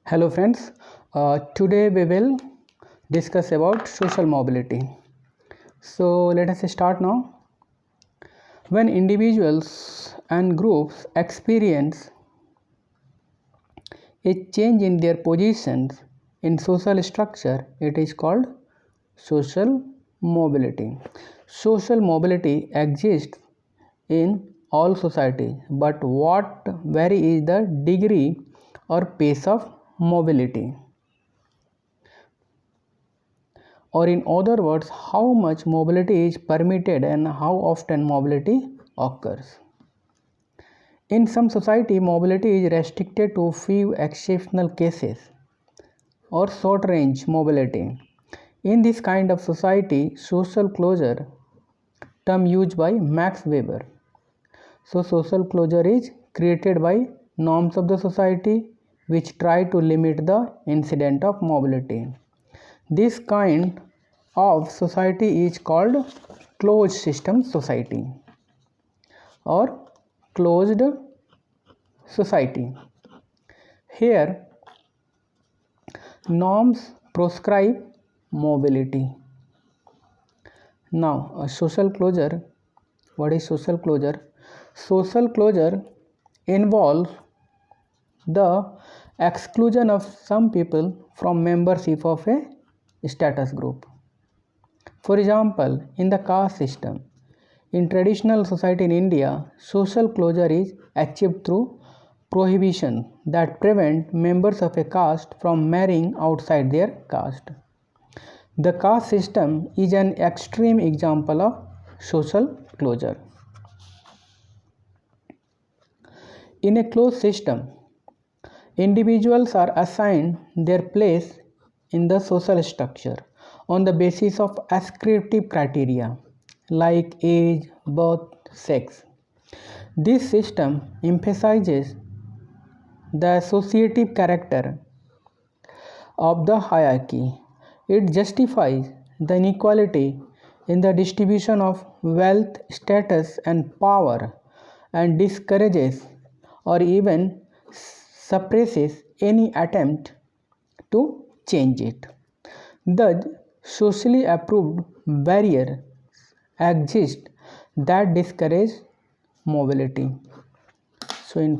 Hello friends, today we will discuss about social mobility. So let us start now. When individuals and groups experience a change in their positions in social structure, it is called social mobility. Social mobility exists in all societies, but what vary is the degree or pace of mobility, or in other words, how much mobility is permitted and how often mobility occurs. In some society, mobility is restricted to few exceptional cases or short range mobility. In this kind of society, social closure, term used by Max Weber. So social closure is created by norms of the society which try to limit the incident of mobility. This kind of society is called closed system society or closed society. Here norms prescribe mobility. Now social closure. What is social closure? Social closure involves the exclusion of some people from membership of a status group. For example, in the caste system, in traditional society in India, social closure is achieved through prohibition that prevent members of a caste from marrying outside their caste. The caste system is an extreme example of social closure. In a closed system, individuals are assigned their place in the social structure on the basis of ascriptive criteria like age, birth, sex. This system emphasizes the associative character of the hierarchy. It justifies the inequality in the distribution of wealth, status, and power, and discourages or even suppresses any attempt to change it. Thus, socially approved barriers exist that discourage mobility. So, in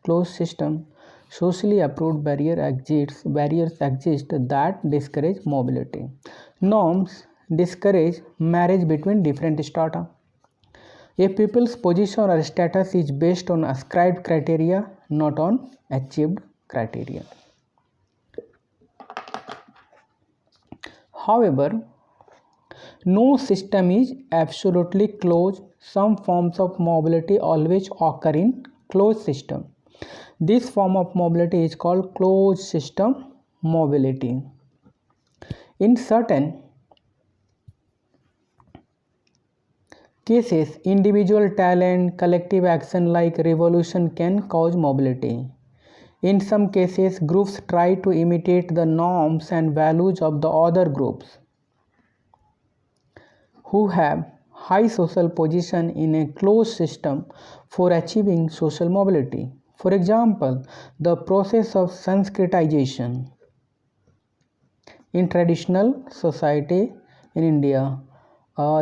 closed system, socially approved barriers exist that discourage mobility. Norms discourage marriage between different strata. A people's position or status is based on ascribed criteria, not on achieved criteria. However, no system is absolutely closed. Some forms of mobility always occur in closed system. This form of mobility is called closed system mobility. In certain cases, individual talent, collective action like revolution can cause mobility. In some cases, groups try to imitate the norms and values of the other groups who have high social position in a closed system for achieving social mobility. For example, the process of Sanskritization in traditional society in India.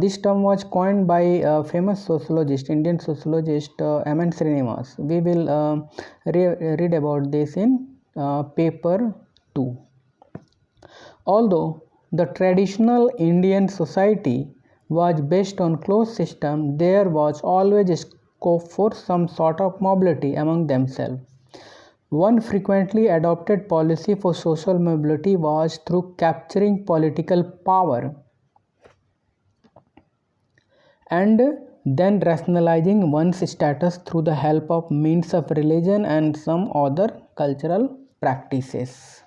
This term was coined by a famous sociologist, Indian sociologist M.N. Srinivas. We will read about this in paper 2. Although the traditional Indian society was based on closed system, there was always scope for some sort of mobility among themselves. One frequently adopted policy for social mobility was through capturing political power and then rationalizing one's status through the help of means of religion and some other cultural practices.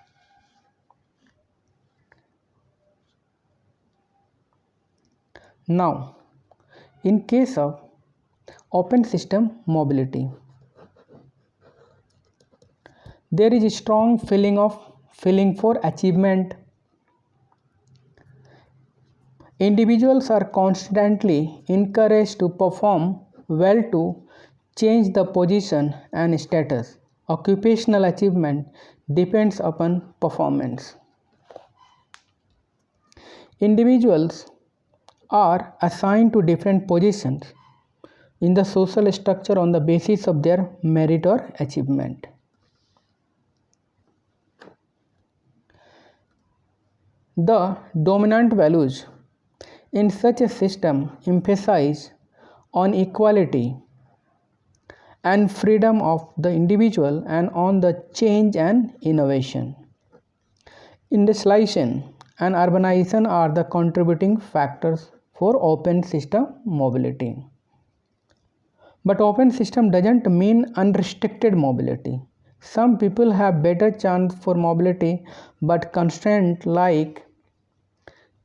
Now, in case of open system mobility, there is a strong feeling for achievement. Individuals are constantly encouraged to perform well to change the position and status. Occupational achievement depends upon performance. Individuals are assigned to different positions in the social structure on the basis of their merit or achievement. The dominant values in such a system emphasize on equality and freedom of the individual and on the change and innovation. Industrialization and urbanization are the contributing factors for open system mobility. But open system doesn't mean unrestricted mobility. Some people have better chance for mobility, but constraints like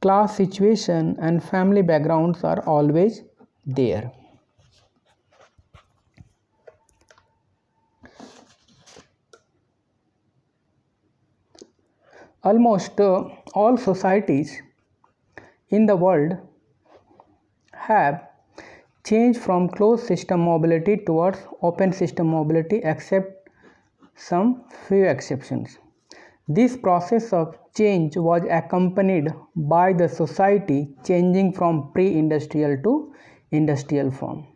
class situation and family backgrounds are always there. Almost all societies in the world have changed from closed system mobility towards open system mobility, except some few exceptions. This process of change was accompanied by the society changing from pre-industrial to industrial form.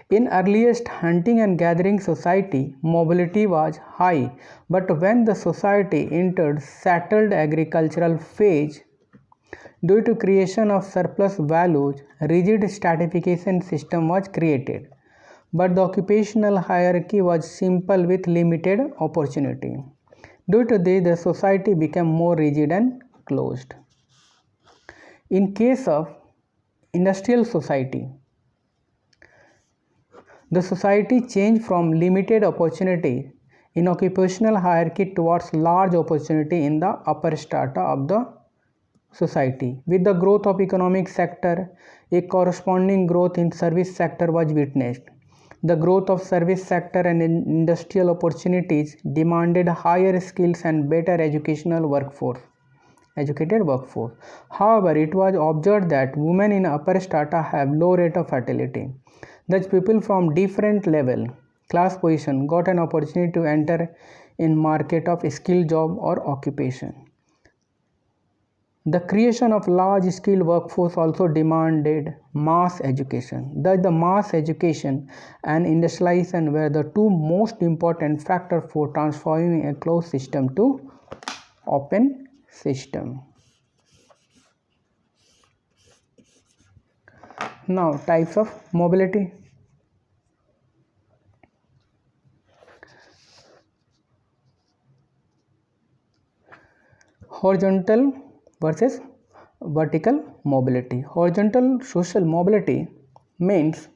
In earliest hunting and gathering society, mobility was high, but when the society entered settled agricultural phase, due to creation of surplus values, rigid stratification system was created. But the occupational hierarchy was simple with limited opportunity. Due to this, the society became more rigid and closed. In case of industrial society, the society changed from limited opportunity in occupational hierarchy towards large opportunity in the upper strata of the society. With the growth of economic sector, a corresponding growth in service sector was witnessed. The growth of service sector and industrial opportunities demanded higher skills and better educated workforce. However, it was observed that women in upper strata have low rate of fertility. Thus, people from different level, class position got an opportunity to enter in market of skill job or occupation. The creation of large scale workforce also demanded mass education. Thus, the mass education and industrialization were the two most important factors for transforming a closed system to open system. Now, types of mobility. Horizontal versus vertical mobility. Horizontal social mobility means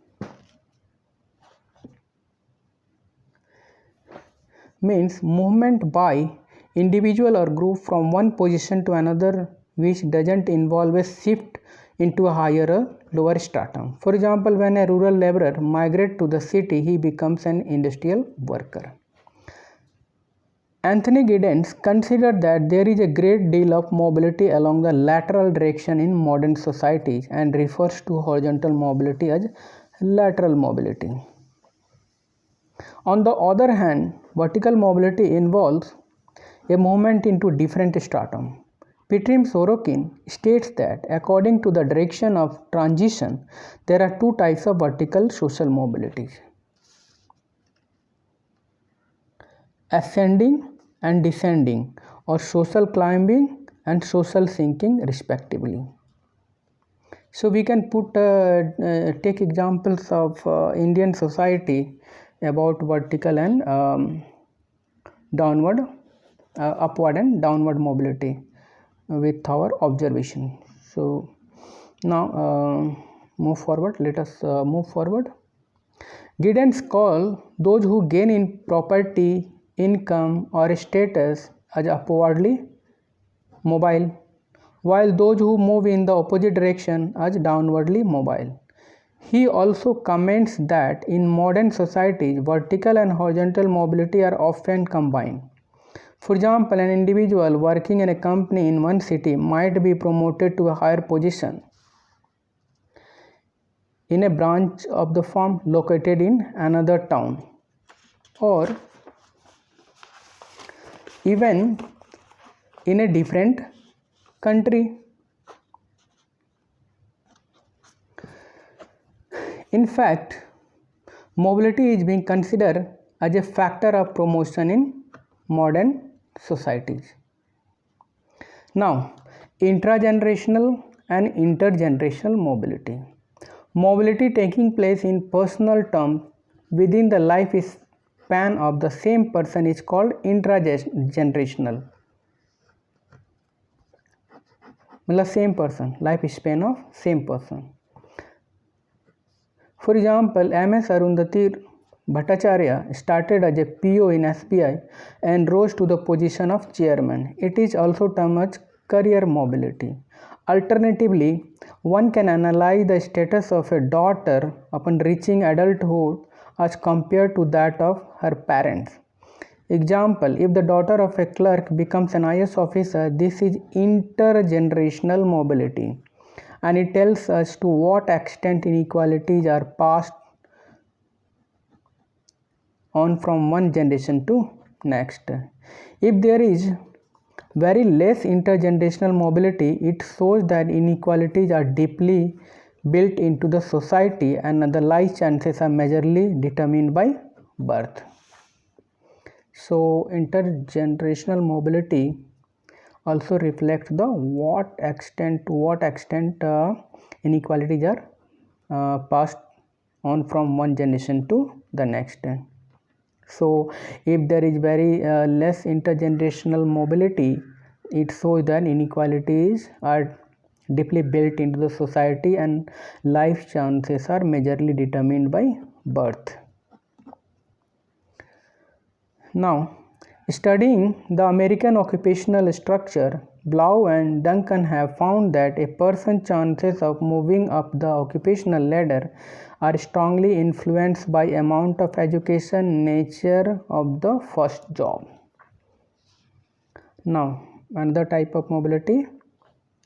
movement by individual or group from one position to another which doesn't involve a shift into a higher or lower stratum. For example, when a rural laborer migrates to the city, he becomes an industrial worker. Anthony Giddens considered that there is a great deal of mobility along the lateral direction in modern societies and refers to horizontal mobility as lateral mobility. On the other hand, vertical mobility involves a movement into different stratum. Petrim Sorokin states that according to the direction of transition, there are two types of vertical social mobility: ascending and descending, or social climbing and social sinking respectively. So we can take examples of Indian society about vertical and downward, upward and downward mobility with our observation. So now move forward. Let us move forward. Giddens call those who gain in property, income or status as upwardly mobile, while those who move in the opposite direction as downwardly mobile. He also comments that in modern societies, vertical and horizontal mobility are often combined. For example, an individual working in a company in one city might be promoted to a higher position in a branch of the firm located in another town, or even in a different country. In fact, mobility is being considered as a factor of promotion in modern societies. Now, intragenerational and intergenerational mobility. Mobility taking place in personal terms within the life span of the same person is called intragenerational. मतलब same person, life span of same person. For example, MS Arundhati Bhattacharya started as a PO in SBI and rose to the position of chairman. It is also termed as career mobility. Alternatively, one can analyze the status of a daughter upon reaching adulthood as compared to that of her parents. Example, if the daughter of a clerk becomes an IS officer, this is intergenerational mobility, and it tells us to what extent inequalities are passed on from one generation to next. If there is very less intergenerational mobility, it shows that inequalities are deeply built into the society and the life chances are majorly determined by birth. So intergenerational mobility also reflects the what extent inequalities are passed on from one generation to the next. So if there is very less intergenerational mobility, it shows that inequalities are deeply built into the society and life chances are majorly determined by birth. Now, studying the American occupational structure, Blau and Duncan have found that a person's chances of moving up the occupational ladder are strongly influenced by amount of education, nature of the first job. Now, another type of mobility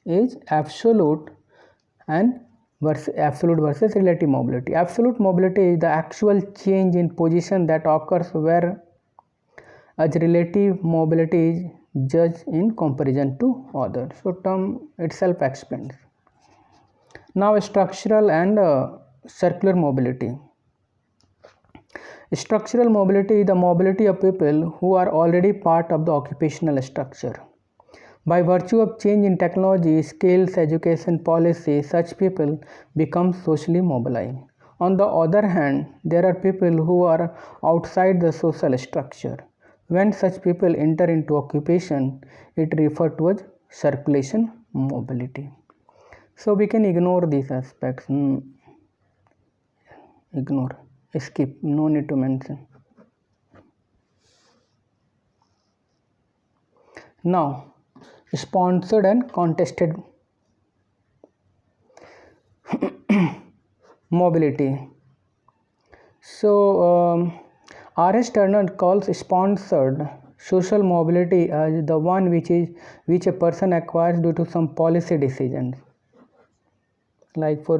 is absolute versus relative mobility. Absolute mobility is the actual change in position that occurs where as relative mobility is judged in comparison to others. So term itself explains. Now structural and circular mobility. Structural mobility is the mobility of people who are already part of the occupational structure. By virtue of change in technology, skills, education policy, such people become socially mobilized. On the other hand, there are people who are outside the social structure. When such people enter into occupation, it refers to as circulation mobility. So we can ignore these aspects. Ignore, skip, no need to mention. Now, sponsored and contested mobility. So, R.S. Turner calls sponsored social mobility as the one which a person acquires due to some policy decisions. Like for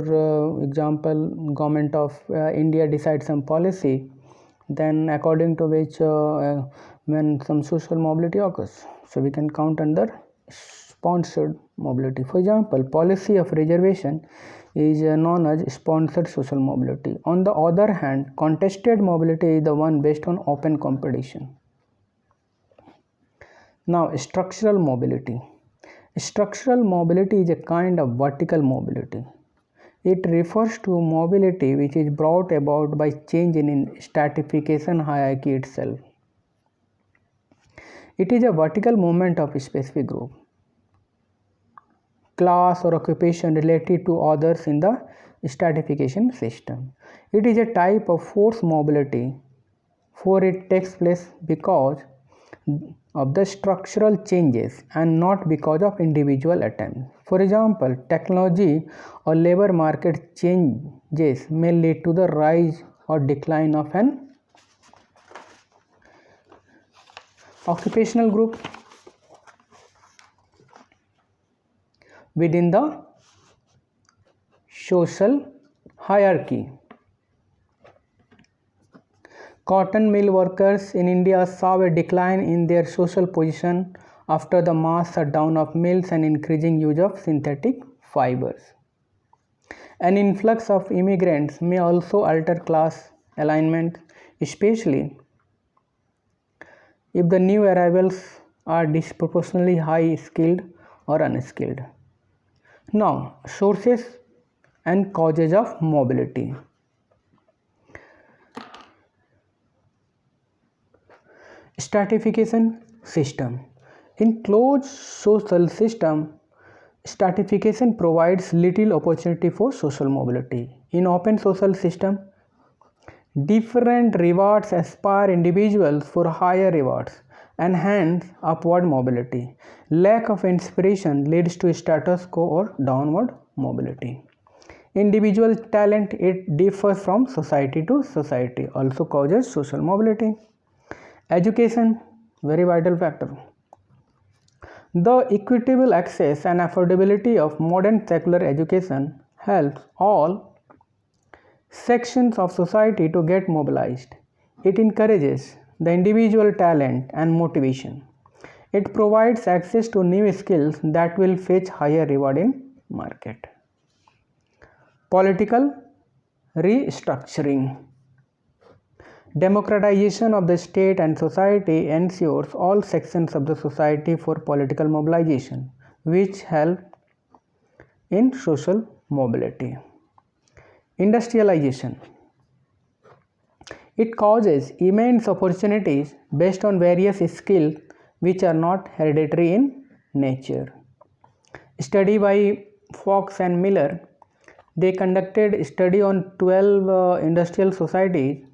example, government of India decides some policy, then according to which when some social mobility occurs, so we can count under sponsored mobility. For example, policy of reservation is known as sponsored social mobility. On the other hand, contested mobility is the one based on open competition. Now, structural mobility. Structural mobility is a kind of vertical mobility. It refers to mobility which is brought about by change in stratification hierarchy itself. It is a vertical movement of a specific group, class or occupation related to others in the stratification system. It is a type of forced mobility, for it takes place because of the structural changes and not because of individual attempts. For example, technology or labor market changes may lead to the rise or decline of an occupational group within the social hierarchy. Cotton mill workers in India saw a decline in their social position after the mass shutdown of mills and increasing use of synthetic fibers. An influx of immigrants may also alter class alignment, especially if the new arrivals are disproportionately high skilled or unskilled. Now, sources and causes of mobility. Stratification system. In closed social system, stratification provides little opportunity for social mobility. In open social system, different rewards aspire individuals for higher rewards and hence upward mobility. Lack of inspiration leads to status quo or downward mobility. Individual talent, it differs from society to society, also causes social mobility. Education, very vital factor. The equitable access and affordability of modern secular education helps all sections of society to get mobilized. It encourages the individual talent and motivation. It provides access to new skills that will fetch higher reward in market. Political restructuring. Democratization of the state and society ensures all sections of the society for political mobilization, which help in social mobility. Industrialization. It causes immense opportunities based on various skills which are not hereditary in nature. Study by Fox and Miller, they conducted a study on 12 industrial societies.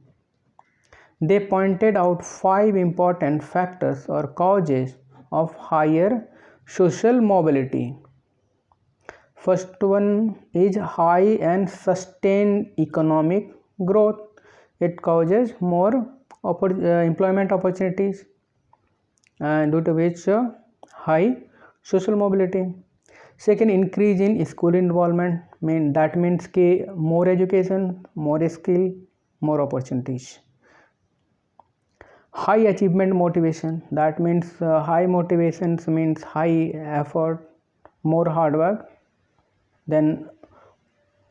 They pointed out 5 important factors or causes of higher social mobility. First one is high and sustained economic growth. It causes more employment opportunities due to which high social mobility. Second, increase in school involvement. That means more education, more skill, more opportunities. High achievement motivation, that means high motivations means high effort, more hard work, then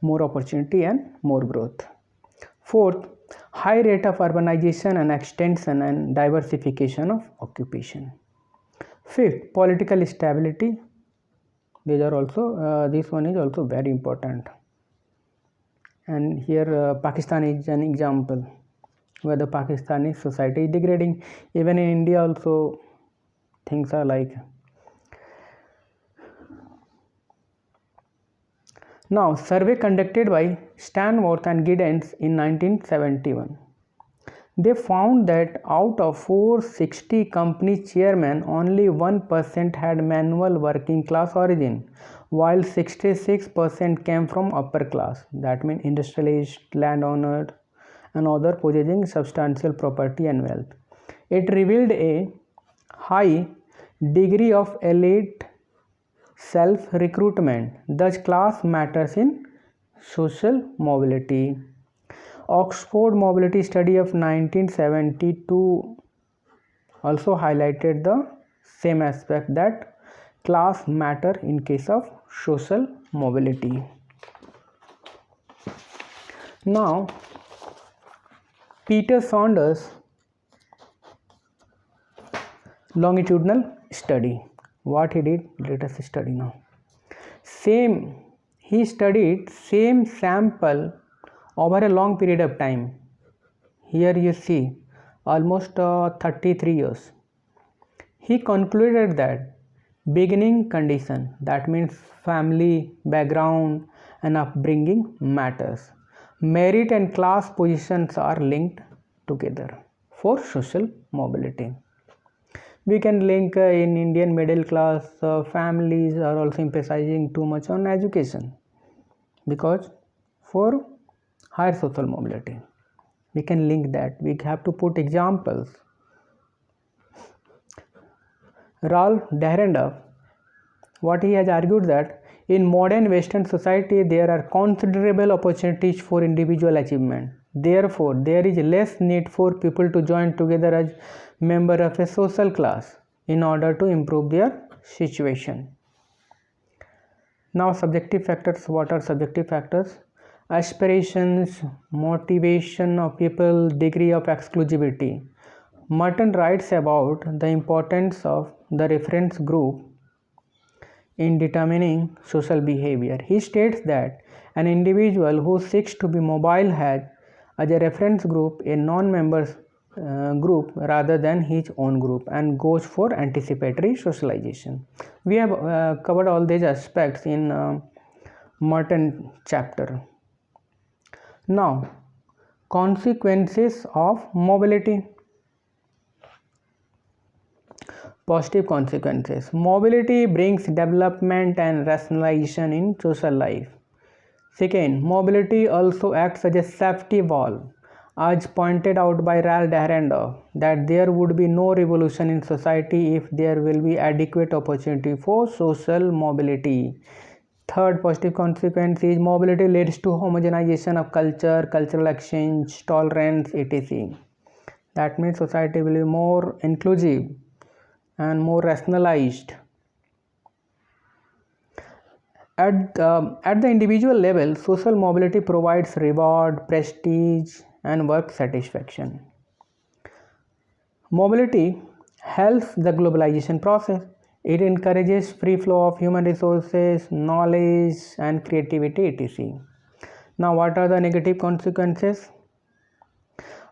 more opportunity and more growth. Fourth, high rate of urbanization and extension and diversification of occupation. Fifth, political stability. These are also this one is also very important, and here Pakistan is an example where the Pakistani society is degrading. Even in India also things are like. Now, survey conducted by Stanworth and Giddens in 1971. They found that out of 460 company chairmen, only 1% had manual working class origin, while 66% came from upper class. That means industrialists, landowners, and others possessing substantial property and wealth. It revealed a high degree of elite self-recruitment. Thus, class matters in social mobility. Oxford Mobility Study of 1972 also highlighted the same aspect, that class matter in case of social mobility. Now, Peter Saunders longitudinal study. What he did, let us study now. He studied same sample over a long period of time. Here you see almost 33 years. He concluded that beginning condition, that means family background and upbringing matters. Merit and class positions are linked together for social mobility. We can link in Indian middle class families are also emphasizing too much on education, because for higher social mobility we can link that. We have to put examples. Ralph Dahrendorf, what he has argued that in modern Western society there are considerable opportunities for individual achievement. Therefore, there is less need for people to join together as member of a social class in order to improve their situation. Now, subjective factors. What are subjective factors? Aspirations, motivation of people, degree of exclusivity. Merton writes about the importance of the reference group in determining social behavior. He states that an individual who seeks to be mobile has as a reference group a non-members group rather than his own group and goes for anticipatory socialization. We have covered all these aspects in Merton chapter. Now, consequences of mobility. Positive consequences. Mobility brings development and rationalization in social life. Second, mobility also acts as a safety valve, as pointed out by Ralph Dahrendorf, that there would be no revolution in society if there will be adequate opportunity for social mobility. Third positive consequence is mobility leads to homogenization of culture, cultural exchange, tolerance, etc. That means society will be more inclusive and more rationalized. At the individual level, social mobility provides reward, prestige, and work satisfaction. Mobility helps the globalization process. It encourages free flow of human resources, knowledge, and creativity, etc. Now, what are the negative consequences?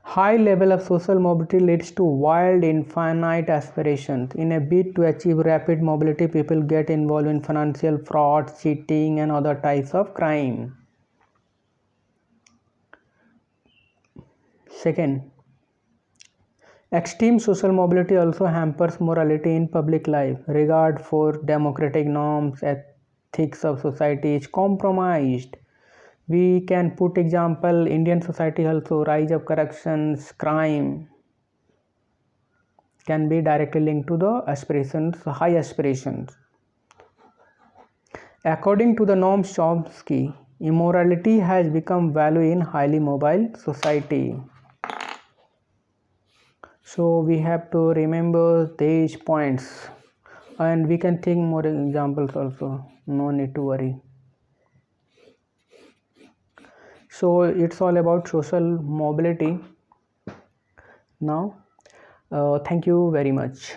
High level of social mobility leads to wild, infinite aspirations. In a bid to achieve rapid mobility, people get involved in financial fraud, cheating, and other types of crime. Second, extreme social mobility also hampers morality in public life. Regard for democratic norms, ethics of society is compromised. We can put example, Indian society also, rise of corruptions, crime can be directly linked to the aspirations, high aspirations. According to the Noam Chomsky, immorality has become value in highly mobile society. So we have to remember these points, and we can think more examples also, no need to worry. So it's all about social mobility. Now, thank you very much.